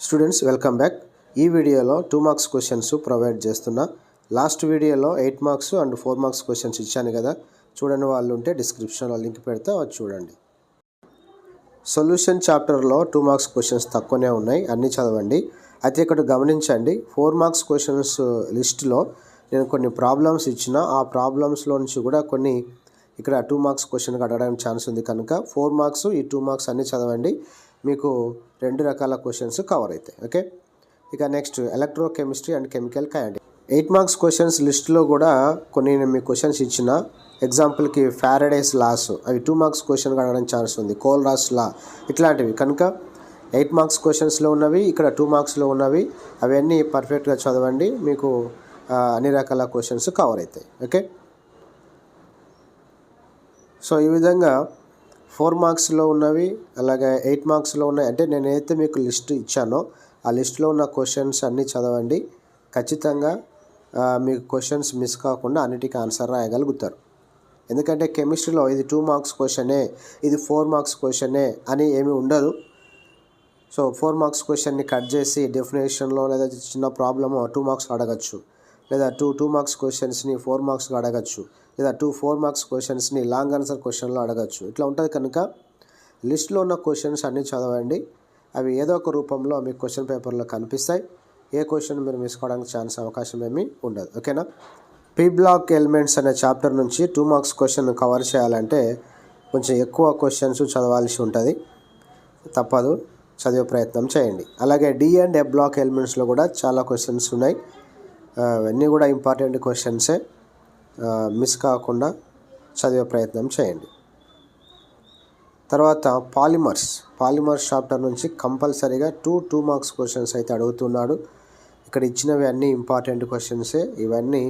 Students welcome back. ఈ వీడియోలో 2 marks questions provide చేస్తున్నా. లాస్ట్ వీడియోలో 8 మార్క్స్ అండ్ 4 మార్క్స్ క్వశ్చన్స్ ఇచ్చాను కదా, చూడని వాళ్ళు ఉంటే డిస్క్రిప్షన్లో లింక్ పెడితే అది చూడండి. సొల్యూషన్ చాప్టర్లో 2 మార్క్స్ క్వశ్చన్స్ తక్కువనే ఉన్నాయి, అన్నీ చదవండి. అయితే ఇక్కడ గమనించండి, 4 మార్క్స్ క్వశ్చన్స్ లిస్ట్లో నేను కొన్ని ప్రాబ్లమ్స్ ఇచ్చిన, ఆ ప్రాబ్లమ్స్లో నుంచి కూడా కొన్ని ఇక్కడ 2 మార్క్స్ క్వశ్చన్కి అడగడానికి ఛాన్స్ ఉంది కనుక 4 మార్క్స్ ఈ 2 మార్క్స్ అన్నీ చదవండి. మీకు 2 రకాల క్వశ్చన్స్ కవర్ అవుతాయి. ఓకే, ఇక next electrochemistry and chemical kinetics. 8 marks questions లిస్ట్లో కూడా కొన్ని నేను మీకు క్వశ్చన్స్ ఇచ్చిన. ఎగ్జాంపుల్కి ఫారడేస్ లాస్, అవి 2 మార్క్స్ క్వశ్చన్కి అడగడానికి ఛాన్స్ ఉంది. కోల్రాస్ లా, ఇట్లాంటివి కనుక 8 మార్క్స్ క్వశ్చన్స్లో ఉన్నవి, ఇక్కడ 2 మార్క్స్లో ఉన్నవి, అవన్నీ పర్ఫెక్ట్గా చదవండి. మీకు అన్ని రకాల క్వశ్చన్స్ కవర్ అవుతాయి. ఓకే, సో ఈ విధంగా 4 మార్క్స్లో ఉన్నవి అలాగే 8 మార్క్స్లో ఉన్నాయి. అంటే నేనైతే మీకు లిస్ట్ ఇచ్చానో ఆ లిస్ట్లో ఉన్న క్వశ్చన్స్ అన్నీ చదవండి. ఖచ్చితంగా మీకు క్వశ్చన్స్ మిస్ కాకుండా అన్నిటికీ ఆన్సర్ రాయగలుగుతారు. ఎందుకంటే కెమిస్ట్రీలో ఇది 2 మార్క్స్ క్వశ్చనే, ఇది 4 మార్క్స్ క్వశ్చనే అని ఏమీ ఉండదు. సో 4 మార్క్స్ క్వశ్చన్ని కట్ చేసి డెఫినేషన్లో లేదా చిన్న ప్రాబ్లమ్ 2 మార్క్స్ అడగచ్చు, లేదా 2 మార్క్స్ క్వశ్చన్స్ని 4 మార్క్స్గా అడగచ్చు, లేదా 4 మార్క్స్ క్వశ్చన్స్ని లాంగ్ ఆన్సర్ క్వశ్చన్లో అడగచ్చు. ఇట్లా ఉంటుంది కనుక లిస్ట్లో ఉన్న క్వశ్చన్స్ అన్నీ చదవండి. అవి ఏదో ఒక రూపంలో మీకు క్వశ్చన్ పేపర్లో కనిపిస్తాయి. ఏ క్వశ్చన్ మీరు మిస్ కావడానికి అవకాశం ఏమీ ఉండదు. ఓకేనా. పీ బ్లాక్ ఎలిమెంట్స్ అనే చాప్టర్ నుంచి 2 మార్క్స్ క్వశ్చన్ కవర్ చేయాలంటే కొంచెం ఎక్కువ క్వశ్చన్స్ చదవాల్సి ఉంటుంది. తప్పదు, చదివే ప్రయత్నం చేయండి. అలాగే డి అండ్ ఎ బ్లాక్ ఎలిమెంట్స్లో కూడా చాలా క్వశ్చన్స్ ఉన్నాయి. అవన్నీ కూడా ఇంపార్టెంట్ క్వశ్చన్సే, మిస్ కాకుండా చదివే ప్రయత్నం చేయండి. తర్వాత పాలిమర్స్ చాప్టర్ నుంచి కంపల్సరీగా 2 మార్క్స్ క్వశ్చన్స్ అయితే అడుగుతున్నాడు. ఇక్కడ ఇచ్చినవి అన్నీ ఇంపార్టెంట్ క్వశ్చన్సే, ఇవన్నీ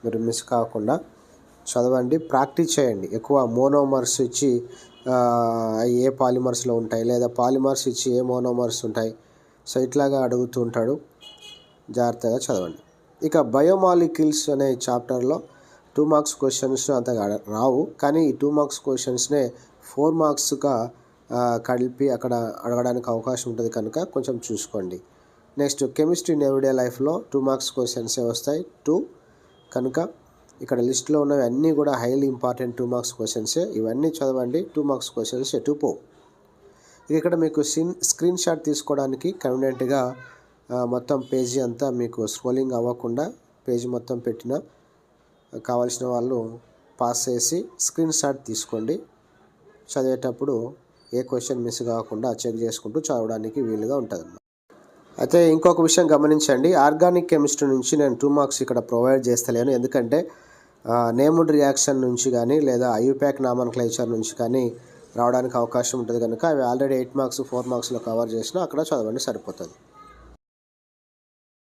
మీరు మిస్ కాకుండా చదవండి, ప్రాక్టీస్ చేయండి. ఎక్కువ మోనోమర్స్ ఇచ్చి ఏ పాలిమర్స్లో ఉంటాయి, లేదా పాలిమర్స్ ఇచ్చి ఏ మోనోమర్స్ ఉంటాయి, సో ఇట్లాగా అడుగుతూ ఉంటాడు. జాగ్రత్తగా చదవండి. ఇక బయోమాలిక్యూల్స్ అనే చాప్టర్లో 2 మార్క్స్ క్వశ్చన్స్ అంతగా రావు, కానీ ఈ 2 మార్క్స్ క్వశ్చన్స్నే 4 మార్క్స్గా కలిపి అక్కడ అడగడానికి అవకాశం ఉంటుంది కనుక కొంచెం చూసుకోండి. నెక్స్ట్ కెమిస్ట్రీ ఇన్ ఎవ్రీడే లైఫ్లో 2 మార్క్స్ క్వశ్చన్సే వస్తాయి 2, కనుక ఇక్కడ లిస్ట్లో ఉన్నవి అన్నీ కూడా హైలీ ఇంపార్టెంట్ 2 మార్క్స్ క్వశ్చన్సే. ఇవన్నీ చదవండి, 2 మార్క్స్ క్వశ్చన్స్ ఎటు పోవు. ఇక్కడ మీకు స్క్రీన్ షాట్ తీసుకోవడానికి కన్వీనియంట్గా మొత్తం పేజీ అంతా మీకు స్క్రోలింగ్ అవ్వకుండా పేజీ మొత్తం పెట్టిన, కావాల్సిన వాళ్ళు పాస్ చేసి స్క్రీన్ షాట్ తీసుకోండి. చదివేటప్పుడు ఏ క్వశ్చన్ మిస్ కాకుండా చెక్ చేసుకుంటూ చదవడానికి వీలుగా ఉంటుంది. అయితే ఇంకొక విషయం గమనించండి, ఆర్గానిక్ కెమిస్ట్రీ నుంచి నేను 2 మార్క్స్ ఇక్కడ ప్రొవైడ్ చేస్తలేను. ఎందుకంటే నేమ్డ్ రియాక్షన్ నుంచి కానీ లేదా ఐయుప్యాక్ నామన్క్లేచర్ నుంచి కానీ రావడానికి అవకాశం ఉంటుంది కనుక అవి ఆల్రెడీ 8 మార్క్స్ 4 మార్క్స్లో కవర్ చేసినా అక్కడ చదవండి, సరిపోతుంది.